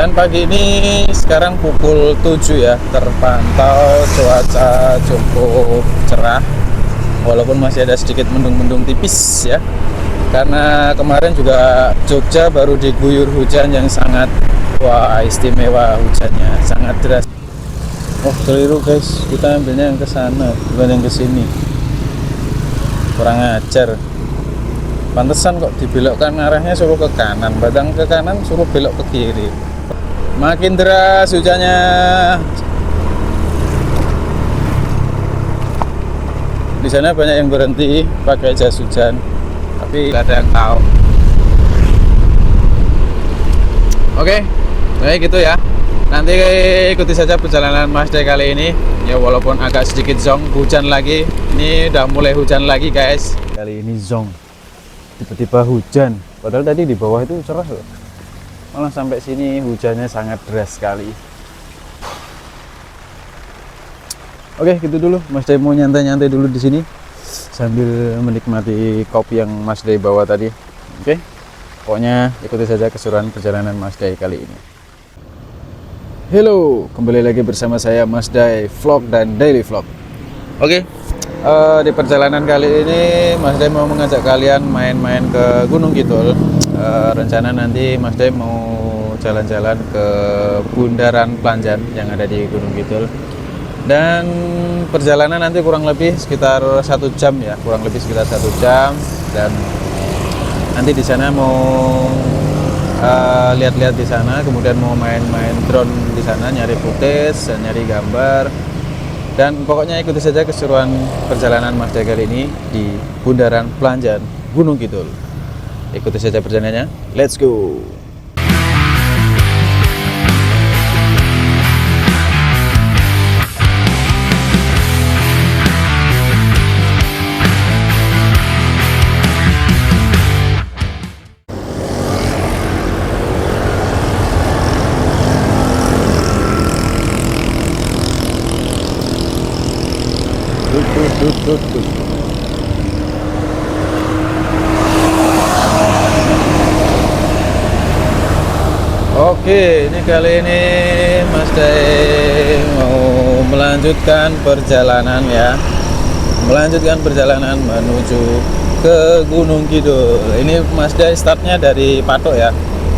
Dan pagi ini sekarang pukul 7 ya, terpantau cuaca cukup cerah, walaupun masih ada sedikit mendung-mendung tipis ya. Karena kemarin juga Jogja baru diguyur hujan yang sangat istimewa, hujannya sangat deras. Oh keliru guys, kita ambilnya yang ke sana bukan yang ke sini. Kurang ajar. Pantesan kok dibelokkan arahnya suruh ke kanan, badang ke kanan suruh belok ke kiri. Makin deras hujannya. Di sana banyak yang berhenti pakai jas hujan, tapi nggak ada yang tahu. Oke, baik gitu ya. Nanti ikuti saja perjalanan Mas Day kali ini. Ya walaupun agak sedikit zong, hujan lagi. Ini udah mulai hujan lagi guys. Kali ini zong. Tiba-tiba hujan. Padahal tadi di bawah itu cerah loh. Malah sampai sini hujannya sangat deras sekali. Oke, gitu dulu. Mas Day mau nyantai-nyantai dulu di sini sambil menikmati kopi yang Mas Day bawa tadi. Oke. Pokoknya ikuti saja keseruan perjalanan Mas Day kali ini. Halo, kembali lagi bersama saya Mas Day Vlog dan Daily Vlog. Oke. Di perjalanan kali ini Mas Day mau mengajak kalian main-main ke Gunung Kidul. Rencana nanti Mas Day mau jalan-jalan ke Bundaran Planjan yang ada di Gunung Kidul. Dan perjalanan nanti kurang lebih sekitar 1 jam ya, kurang lebih sekitar 1 jam. Dan nanti di sana mau lihat-lihat di sana, kemudian mau main-main drone di sana, nyari footage, nyari gambar. Dan pokoknya ikuti saja keseruan perjalanan Mas Day kali ini di Bundaran Planjan Gunung Kidul. Ikuti saja perjalanannya. Let's go. Oke, ini kali ini Mas Day mau melanjutkan perjalanan ya. Melanjutkan perjalanan menuju ke Gunung Kidul. Ini Mas Day startnya dari Patok ya.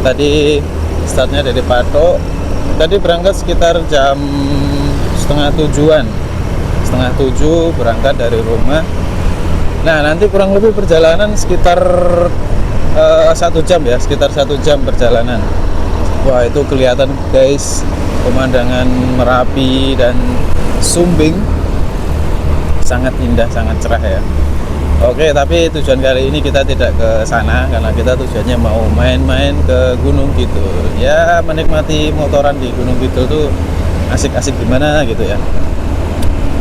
Tadi startnya dari Patok. Tadi berangkat sekitar jam setengah 7-an. Setengah 7 berangkat dari rumah. Nah nanti kurang lebih perjalanan sekitar 1 jam ya, sekitar 1 jam perjalanan. Wah itu kelihatan guys, pemandangan Merapi dan Sumbing sangat indah, sangat cerah ya. Oke, tapi tujuan kali ini kita tidak ke sana karena kita tujuannya mau main-main ke Gunung Kidul. Ya menikmati motoran di Gunung Kidul tuh asik-asik gimana gitu ya.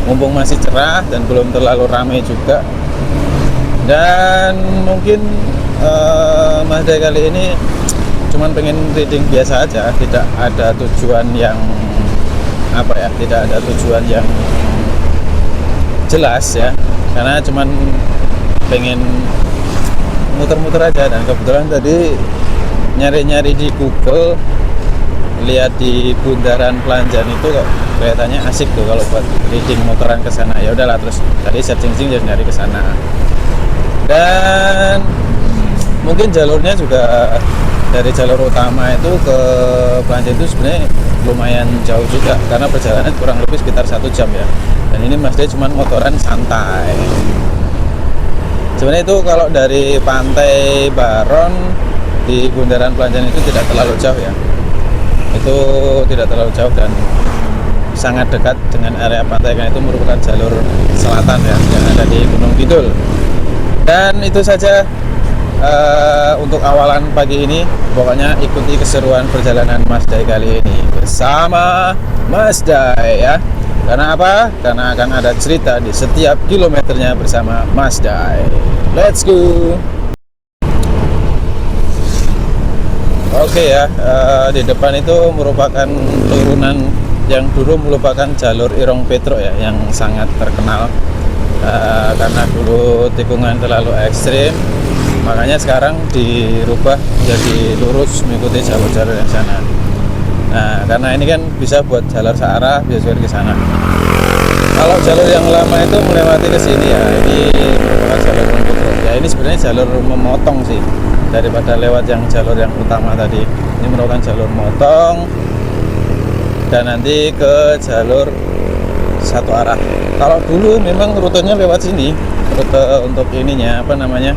Mumpung masih cerah dan belum terlalu ramai juga. Dan mungkin Mas Day kali ini cuman pengen reading biasa aja, tidak ada tujuan yang tidak ada tujuan yang jelas ya, karena cuman pengen muter-muter aja. Dan kebetulan tadi nyari-nyari di Google, lihat di Bundaran Planjan itu kok kelihatannya asik tuh kalau buat reading motoran ke sana. Ya udahlah, terus tadi searching jadi nyari ke sana. Dan mungkin jalurnya juga dari jalur utama itu ke Planjan itu sebenarnya lumayan jauh juga, karena perjalanan kurang lebih sekitar 1 jam ya. Dan ini Mas Day cuman motoran santai. Sebenarnya itu kalau dari Pantai Baron di Bundaran Planjan itu tidak terlalu jauh ya. Itu tidak terlalu jauh dan sangat dekat dengan area pantai, karena itu merupakan jalur selatan ya yang ada di Gunung Kidul. Dan itu saja untuk awalan pagi ini. Pokoknya ikuti keseruan perjalanan Mas Day kali ini bersama Mas Day ya. Karena apa? Karena akan ada cerita di setiap kilometernya bersama Mas Day. Let's go. Oke ya, di depan itu merupakan turunan yang dulu merupakan jalur Irong Petruk ya, yang sangat terkenal karena dulu tikungan terlalu ekstrim. Makanya sekarang dirubah jadi lurus mengikuti jalur-jalur yang sana. Nah, karena ini kan bisa buat jalur searah, bisa ke sana. Kalau jalur yang lama itu melewati ke sini ya, ini merupakan jalur kontraflow. Ya ini sebenarnya jalur memotong sih, daripada lewat yang jalur yang utama tadi. Ini merupakan jalur motong dan nanti ke jalur satu arah. Kalau dulu memang rutenya lewat sini, rute untuk ininya apa namanya,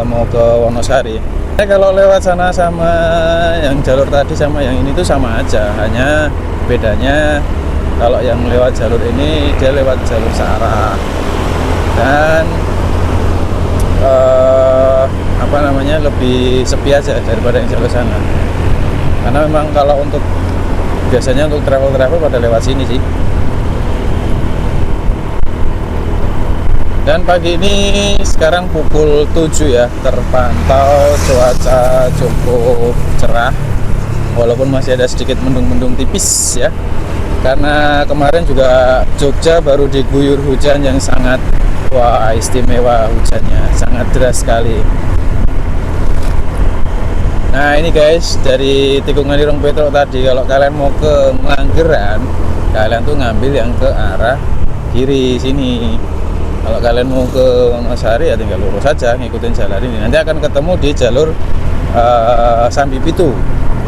mau ke Wonosari. Kalau lewat sana sama yang jalur tadi sama yang ini tuh sama aja, hanya bedanya kalau yang lewat jalur ini dia lewat jalur searah dan apa namanya, lebih sepi aja daripada yang jalur sana. Karena memang kalau untuk biasanya untuk travel pada lewat sini sih. Dan pagi ini sekarang pukul 7 ya, terpantau cuaca cukup cerah walaupun masih ada sedikit mendung-mendung tipis ya, karena kemarin juga Jogja baru diguyur hujan yang sangat istimewa, hujannya sangat deras sekali. Nah ini guys, dari tikungan Irung Petruk tadi, kalau kalian mau ke Manggeran, kalian tuh ngambil yang ke arah kiri sini. Kalau kalian mau ke Wonosari ya tinggal lurus saja, ngikutin jalan ini. Nanti akan ketemu di jalur Sambi Pitu.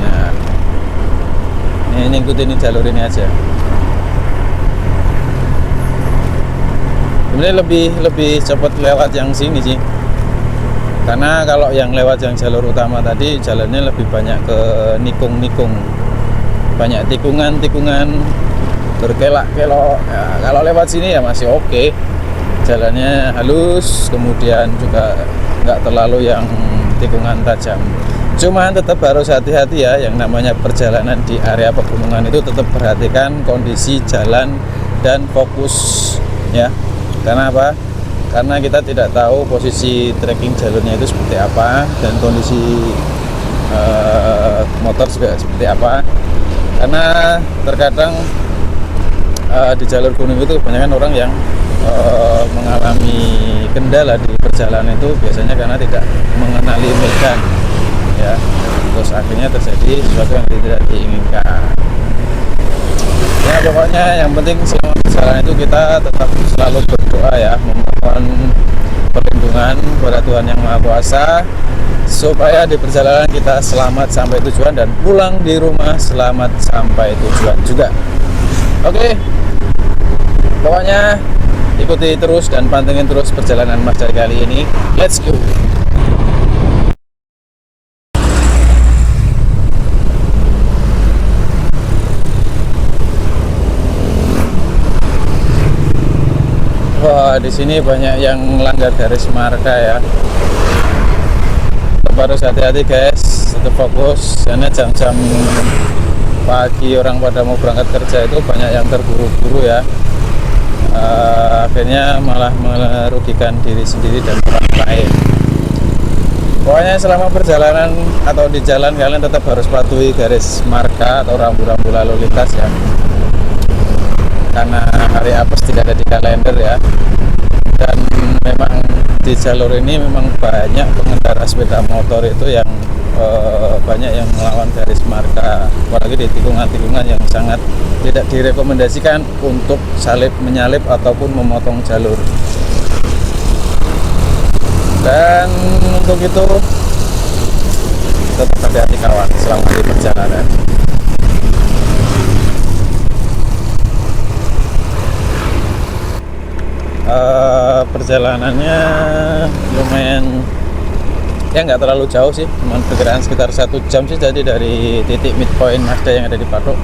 Nah, ini ngikutin jalur ini aja. Sebenarnya lebih cepat lewat yang sini sih. Karena kalau yang lewat yang jalur utama tadi jalannya lebih banyak ke nikung-nikung, banyak tikungan-tikungan berkelak-kelok. Ya, kalau lewat sini ya masih oke. Jalannya halus, kemudian juga nggak terlalu yang tikungan tajam. Cuman tetap harus hati-hati ya, yang namanya perjalanan di area pegunungan itu tetap perhatikan kondisi jalan dan fokus ya. Karena apa? Karena kita tidak tahu posisi trekking jalurnya itu seperti apa dan kondisi motor juga seperti apa. Karena terkadang di jalur gunung itu kebanyakan orang yang mengalami kendala di perjalanan itu biasanya karena tidak mengenali medan ya, terus akhirnya terjadi sesuatu yang tidak diinginkan ya. Pokoknya yang penting selama perjalanan itu kita tetap selalu berdoa ya, memohon perlindungan kepada Tuhan Yang Maha Kuasa supaya di perjalanan kita selamat sampai tujuan dan pulang di rumah selamat sampai tujuan juga. Oke, pokoknya ikuti terus dan pantengin terus perjalanan Mas Dari kali ini. Let's go. Wah, di sini banyak yang melanggar garis marka ya. Harus hati-hati guys, tetap fokus karena jam-jam pagi orang pada mau berangkat kerja itu banyak yang terburu-buru ya. Akhirnya malah merugikan diri sendiri dan orang lain. Pokoknya selama perjalanan atau di jalan kalian tetap harus patuhi garis marka atau rambu-rambu lalu lintas ya, karena hari apes tidak ada di kalender ya. Dan memang di jalur ini memang banyak pengendara sepeda motor itu yang banyak yang melawan garis marka, apalagi di tikungan-tikungan yang sangat tidak direkomendasikan untuk menyalip ataupun memotong jalur. Dan untuk itu tetap hati-hati kawan selama di perjalanan. Perjalanannya lumayan ya, nggak terlalu jauh sih, cuma perkiraan sekitar 1 jam sih jadi dari titik midpoint Mazda yang ada di Patok.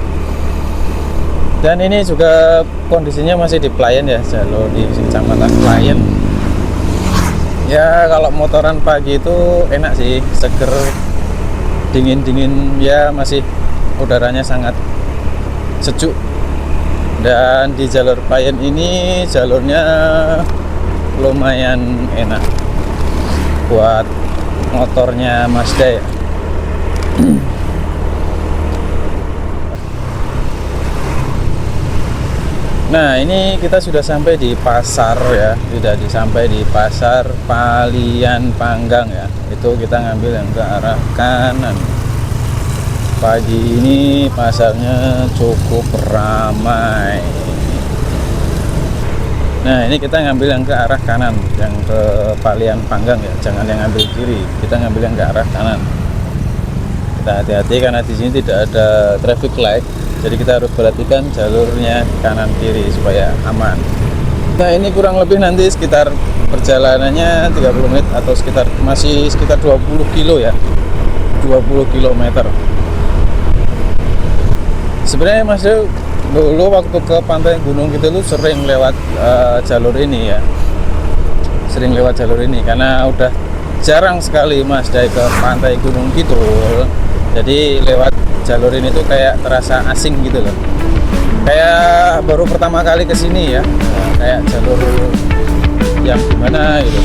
Dan ini juga kondisinya masih di Playen ya, jalur di Kecamatan Playen ya. Kalau motoran pagi itu enak sih, seger, dingin-dingin ya, masih udaranya sangat sejuk. Dan di jalur Playen ini jalurnya lumayan enak buat motornya Mazda ya. Nah ini kita sudah sampai di pasar ya, sudah sampai di pasar Palian Panggang ya. Itu kita ngambil yang ke arah kanan. Pagi ini pasarnya cukup ramai. Nah, ini kita ngambil yang ke arah kanan, yang ke Palian Panggang ya, jangan yang ngambil kiri, kita ngambil yang ke arah kanan. Kita hati-hati karena di sini tidak ada traffic light, jadi kita harus perhatikan jalurnya kanan kiri supaya aman. Nah, ini kurang lebih nanti sekitar perjalanannya 30 menit atau masih sekitar 20 kilo ya, 20 kilometer. Sebenarnya Mas dulu waktu ke pantai Gunung Kidul itu sering lewat jalur ini ya, sering lewat jalur ini karena udah jarang sekali Mas dari ke pantai Gunung Kidul, jadi lewat jalur ini tuh kayak terasa asing gitu loh, kayak baru pertama kali kesini ya, kayak jalur yang gimana gitu.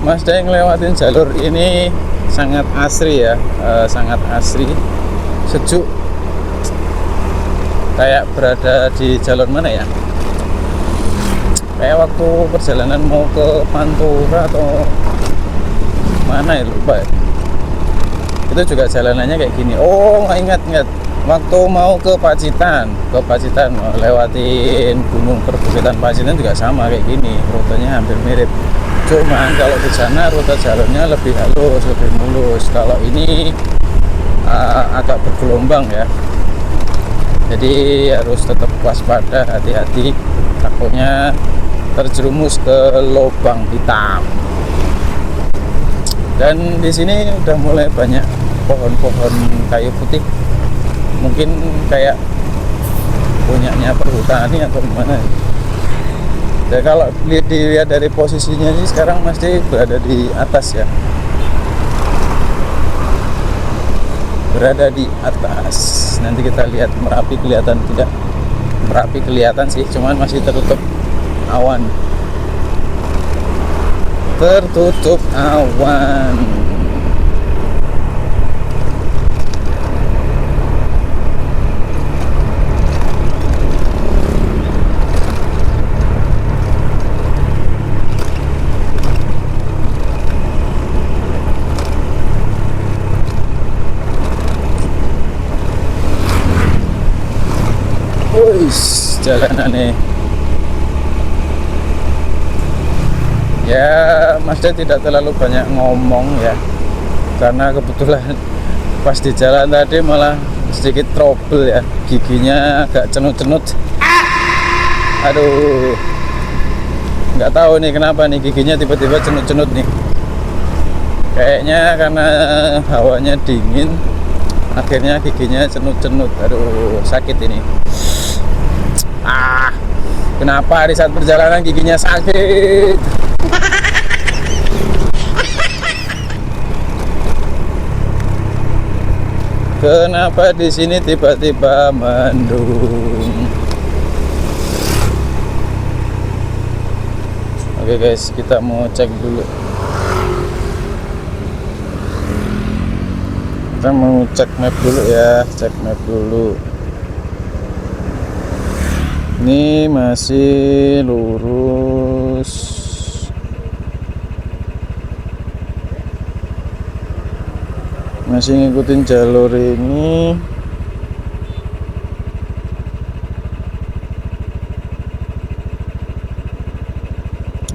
Mas Day ngelewatin jalur ini sangat asri ya, sangat asri, sejuk, kayak berada di jalur mana ya, kayak waktu perjalanan mau ke Pantura atau mana ya, lupa ya. Itu juga jalanannya kayak gini. Oh, ingat waktu mau ke Pacitan lewatin Gunung Perbukitan Pacitan juga sama kayak gini, rutenya hampir mirip. Cuma kalau di sana rute jalurnya lebih halus, lebih mulus. Kalau ini agak bergelombang ya. Jadi harus tetap waspada, hati-hati, takutnya terjerumus ke lubang hitam. Dan di sini udah mulai banyak pohon-pohon kayu putih. Mungkin kayak punyanya perhutani atau gimana. Ya, kalau dilihat dari posisinya sih sekarang masih berada di atas ya, berada di atas. Nanti kita lihat Merapi kelihatan tidak, Merapi kelihatan sih, cuman masih tertutup awan, tertutup awan. Jalanannya ya, Mas Day tidak terlalu banyak ngomong ya, karena kebetulan pas di jalan tadi malah sedikit trouble ya, giginya agak cenut-cenut. Aduh, nggak tahu nih kenapa nih giginya tiba-tiba cenut-cenut nih, kayaknya karena hawanya dingin akhirnya giginya cenut-cenut. Aduh, sakit ini. Kenapa di saat perjalanan giginya sakit? Kenapa di sini tiba-tiba mendung? Oke guys, kita mau cek dulu. Kita mau cek map dulu ya, cek map dulu. Ini masih lurus. Masih ngikutin jalur ini.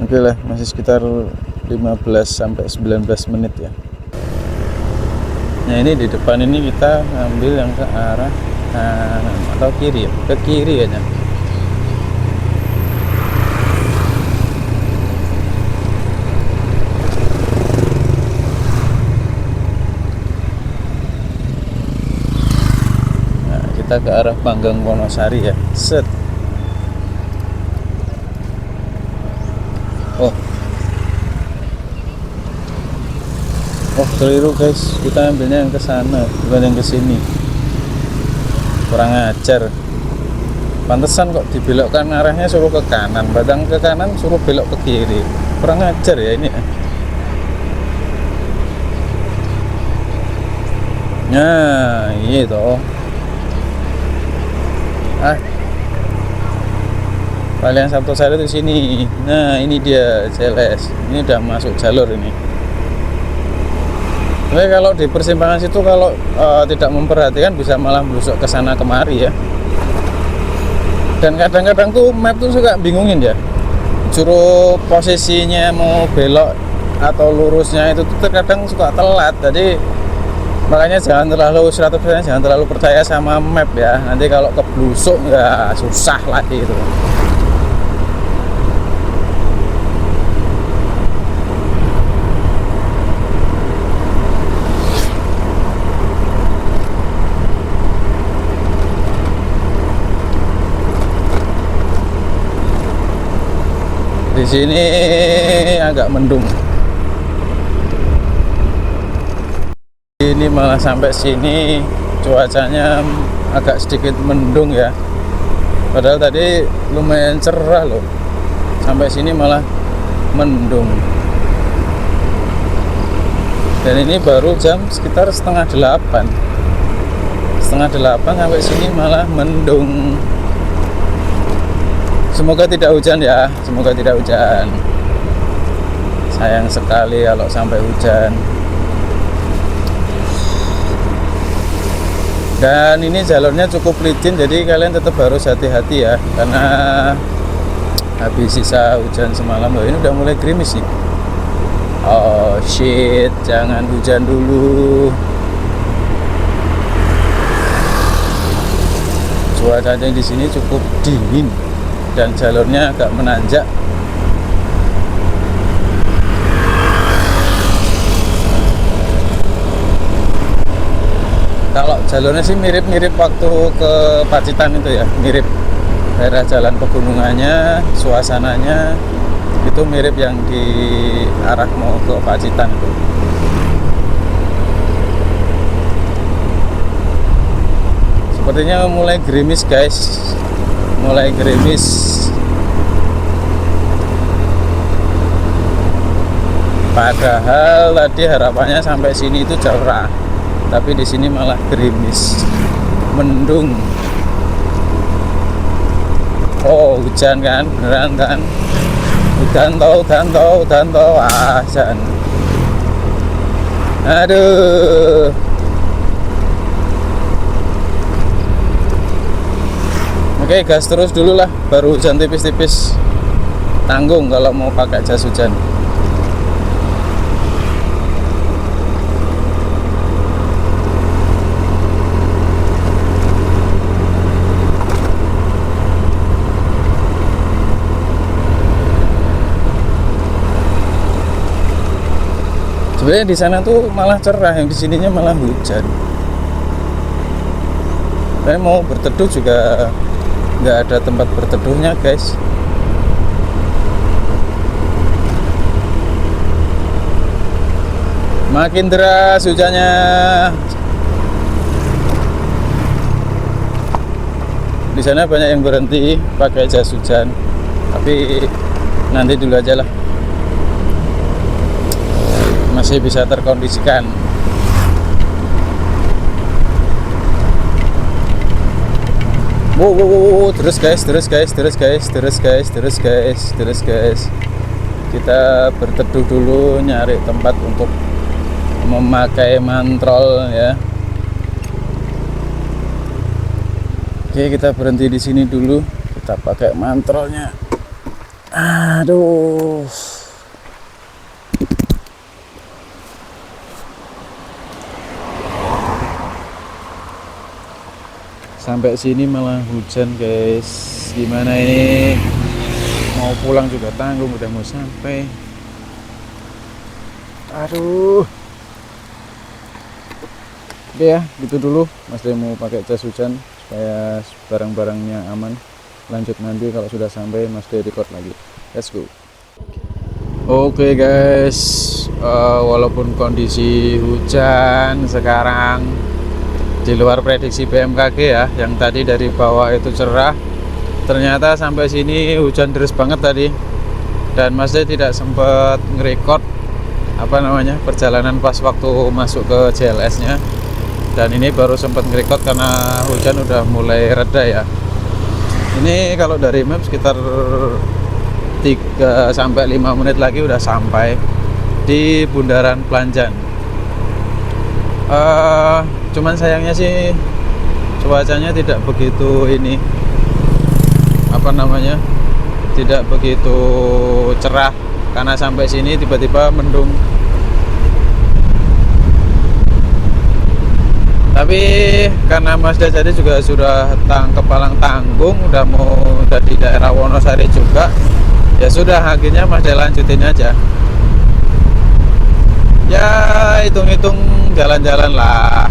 Oke lah, masih sekitar 15 sampai 19 menit ya. Nah ini di depan ini kita ngambil yang ke arah kanan atau kiri ya? Ke kiri kayaknya. Nah kita ke arah Panggang Wonosari ya. Set. Oh keliru guys, kita ambilnya yang ke sana bukan yang ke sini. Kurang ajar. Pantesan kok dibelokkan arahnya suruh ke kanan, padahal ke kanan suruh belok ke kiri. Kurang ajar ya ini. Nah, iya toh. Kalian Sabtu Sari di sini. Nah, ini dia CLS. Ini udah masuk jalur ini. Tapi kalau di persimpangan situ kalau tidak memperhatikan bisa malah blusuk ke sana kemari ya. Dan kadang-kadang tuh map tuh suka bingungin ya. Suruh posisinya mau belok atau lurusnya itu tuh terkadang suka telat. Jadi makanya jangan terlalu 100% jangan terlalu percaya sama map ya. Nanti kalau keblusuk ya susah lagi itu. Di sini agak mendung. Ini malah sampai sini cuacanya agak sedikit mendung ya. Padahal tadi lumayan cerah loh. Sampai sini malah mendung. Dan ini baru jam sekitar setengah 8. Setengah 8 sampai sini malah mendung. Semoga tidak hujan ya, semoga tidak hujan. Sayang sekali kalau sampai hujan. Dan ini jalurnya cukup licin, jadi kalian tetap harus hati-hati ya, karena habis sisa hujan semalam loh. Ini udah mulai gerimis nih. Oh shit, jangan hujan dulu. Cuacanya di sini cukup dingin. Dan jalurnya agak menanjak. Kalau jalurnya sih mirip-mirip waktu ke Pacitan itu ya, mirip daerah jalan pegunungannya, suasananya itu mirip yang di arah mau ke Pacitan itu. Sepertinya mulai gerimis guys. Mulai gerimis. Padahal tadi harapannya sampai sini itu cerah, tapi di sini malah gerimis, mendung. Oh hujan kan, beneran kan? Udan toh, hujan. Aduh. Oke, gas terus dulu lah, baru hujan tipis-tipis. Tanggung kalau mau pakai jas hujan. Sebenarnya di sana tuh malah cerah, yang di sininya malah hujan. Saya mau berteduh juga nggak ada tempat berteduhnya guys. Makin deras hujannya. Di sana banyak yang berhenti pakai jas hujan, tapi nanti dulu aja lah, masih bisa terkondisikan. Wow, terus guys. Kita berteduh dulu, nyari tempat untuk memakai mantrol ya. Oke, kita berhenti di sini dulu. Kita pakai mantrolnya. Aduh. Sampai sini malah hujan guys. Gimana ini? Mau pulang juga tanggung, udah mau sampai. Aduh. Oke ya, gitu dulu. Mas Day mau pakai jas hujan supaya barang-barangnya aman. Lanjut nanti kalau sudah sampai Mas Day record lagi. Let's go. Oke guys, walaupun kondisi hujan sekarang di luar prediksi BMKG ya, yang tadi dari bawah itu cerah, ternyata sampai sini hujan deras banget tadi. Dan Mas Day tidak sempat ngerekord perjalanan pas waktu masuk ke JLS-nya. Dan ini baru sempat ngerekord karena hujan udah mulai reda ya. Ini kalau dari map sekitar 3 sampai 5 menit lagi udah sampai di Bundaran Planjan. Cuman sayangnya sih cuacanya tidak begitu tidak begitu cerah, karena sampai sini tiba-tiba mendung. Tapi karena Mas Day tadi juga sudah kepalang tanggung, udah di daerah Wonosari juga, ya sudah, akhirnya Mas Day lanjutin aja. Ya hitung-hitung jalan-jalan lah.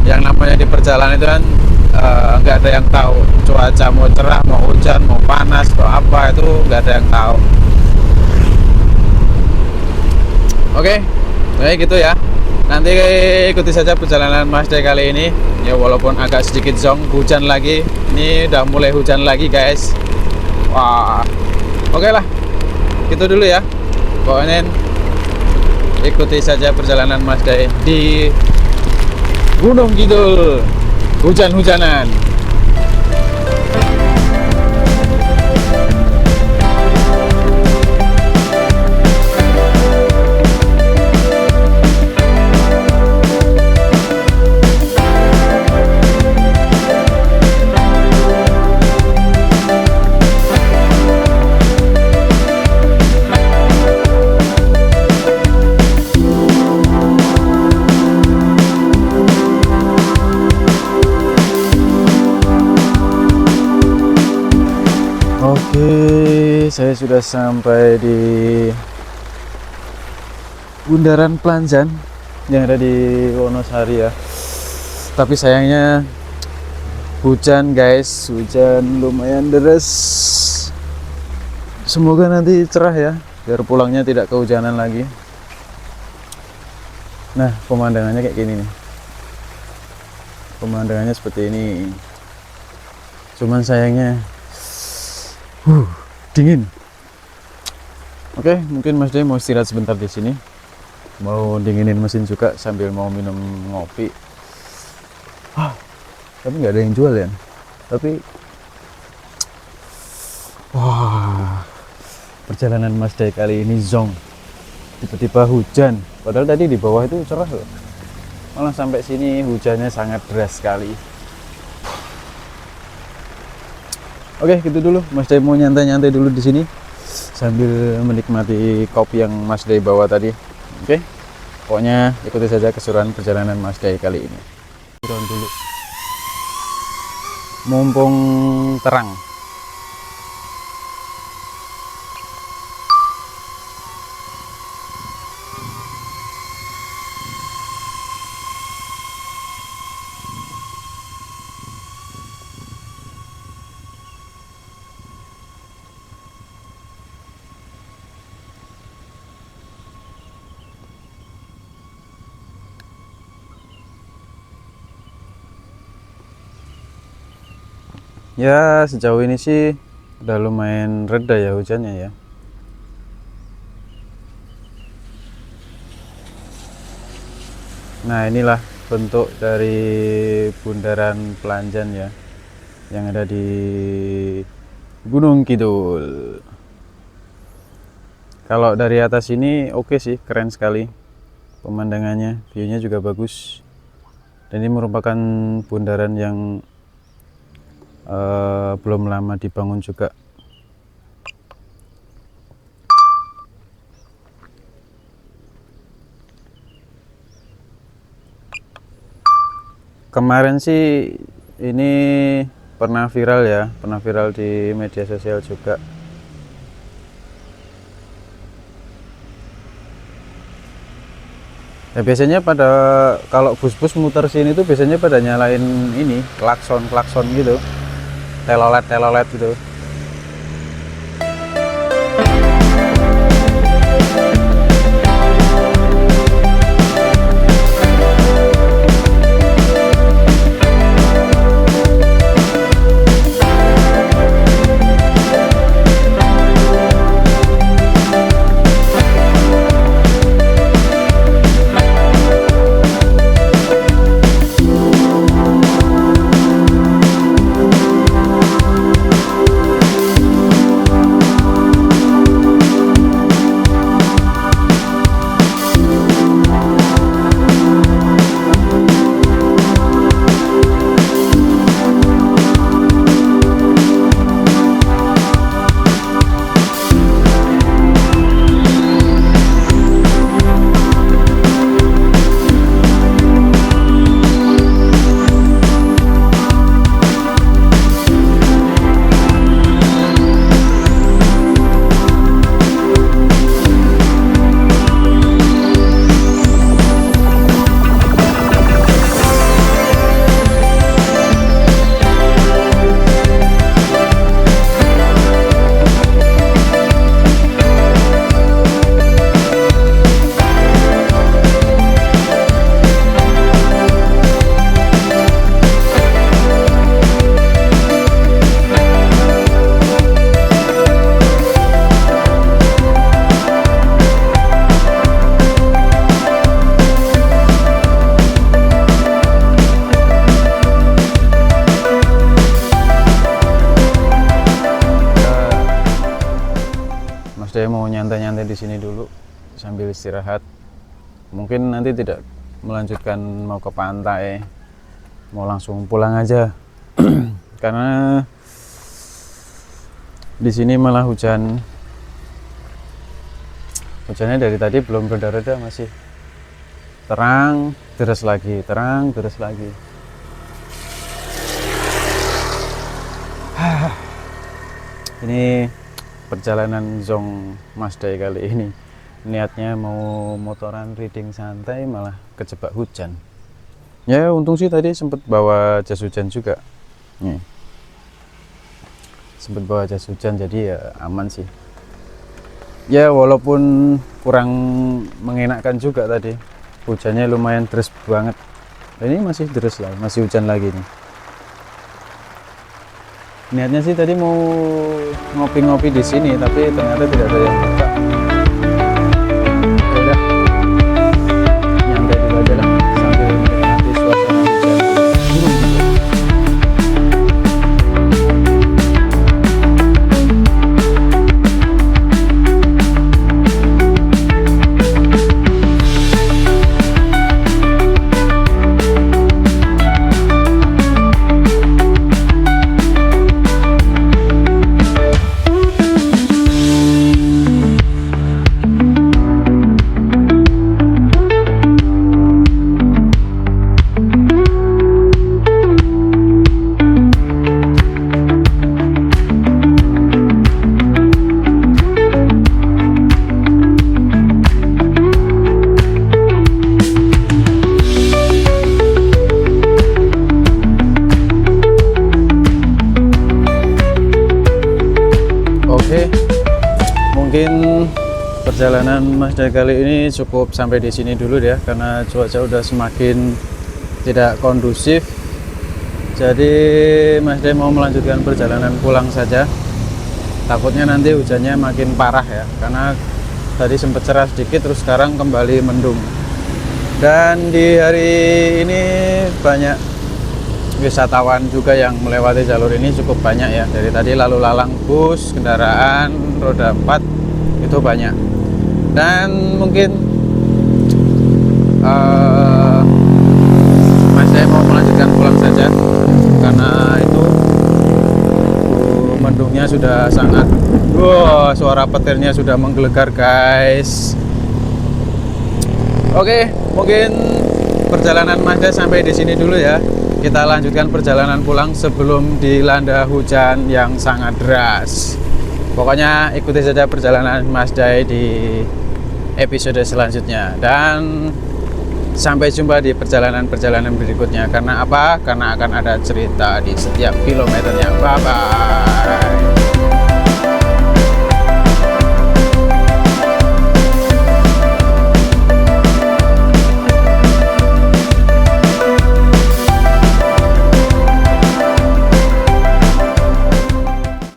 Yang namanya di perjalanan itu kan nggak ada yang tahu cuaca mau cerah, mau hujan, mau panas, atau apa, itu nggak ada yang tahu. Oke, kayak gitu ya. Nanti ikuti saja perjalanan Mas Day kali ini. Ya walaupun agak sedikit zong, hujan lagi. Ini udah mulai hujan lagi guys. Wah, oke lah, gitu dulu ya. Pokoknya ikuti saja perjalanan Mas Day di Gunung Kidul, hujan-hujanan. Oke, saya sudah sampai di Bundaran Planjan yang ada di Wonosari ya. Tapi sayangnya hujan guys, hujan lumayan deras. Semoga nanti cerah ya, biar pulangnya tidak kehujanan lagi. Nah, pemandangannya kayak gini nih. Pemandangannya seperti ini. Cuman sayangnya dingin. Oke, mungkin Mas Day mau istirahat sebentar di sini. Mau dinginin mesin juga sambil mau minum ngopi. Tapi nggak ada yang jual ya. Tapi wah, perjalanan Mas Day kali ini zong. Tiba-tiba hujan. Padahal tadi di bawah itu cerah loh. Malah sampai sini hujannya sangat deras sekali. Oke, gitu dulu. Mas Day mau nyantai-nyantai dulu di sini sambil menikmati kopi yang Mas Day bawa tadi. Oke. Pokoknya ikuti saja keseruan perjalanan Mas Day kali ini. Turun dulu. Mumpung terang. Ya, sejauh ini sih udah lumayan reda ya hujannya ya. Nah, inilah bentuk dari Bundaran Planjan ya, yang ada di Gunung Kidul. Kalau dari atas ini oke sih, keren sekali pemandangannya, view-nya juga bagus. Dan ini merupakan bundaran yang belum lama dibangun juga. Kemarin sih ini pernah viral ya, pernah viral di media sosial juga. Ya biasanya pada kalau bus-bus muter sini tuh biasanya pada nyalain ini klakson gitu, telolet gitu. Saya mau nyantai-nyantai di sini dulu sambil istirahat. Mungkin nanti tidak melanjutkan mau ke pantai, mau langsung pulang aja. Karena di sini malah hujan. Hujannya dari tadi belum reda-reda, masih terang, deras lagi, terang, deras lagi. Ini perjalanan Zong Mazda kali ini, niatnya mau motoran riding santai malah kejebak hujan. Ya untung sih tadi sempat bawa jas hujan juga nih, sempat bawa jas hujan, jadi ya aman sih. Ya walaupun kurang mengenakkan juga tadi, hujannya lumayan deras banget. Ini masih deras lah, masih hujan lagi nih. Niatnya sih tadi mau ngopi-ngopi di sini, tapi ternyata tidak ada yang buka. Ya udah, nyantai dulu aja lah sambil menikmati suasana hujan. Mungkin perjalanan Mazda kali ini cukup sampai di sini dulu ya, karena cuaca udah semakin tidak kondusif. Jadi Mazda mau melanjutkan perjalanan pulang saja. Takutnya nanti hujannya makin parah ya, karena tadi sempat cerah sedikit terus sekarang kembali mendung. Dan di hari ini banyak wisatawan juga yang melewati jalur ini, cukup banyak ya. Dari tadi lalu lalang bus, kendaraan roda 4 itu banyak. Dan mungkin saya mau melanjutkan pulang saja, karena itu mendungnya sudah sangat, suara petirnya sudah menggelegar guys. Oke, mungkin perjalanan Mazda sampai di sini dulu ya. kita lanjutkan perjalanan pulang sebelum dilanda hujan yang sangat deras. Pokoknya ikuti saja perjalanan Mas Day di episode selanjutnya. Dan sampai jumpa di perjalanan-perjalanan berikutnya. Karena apa? Karena akan ada cerita di setiap kilometernya. Bye-bye.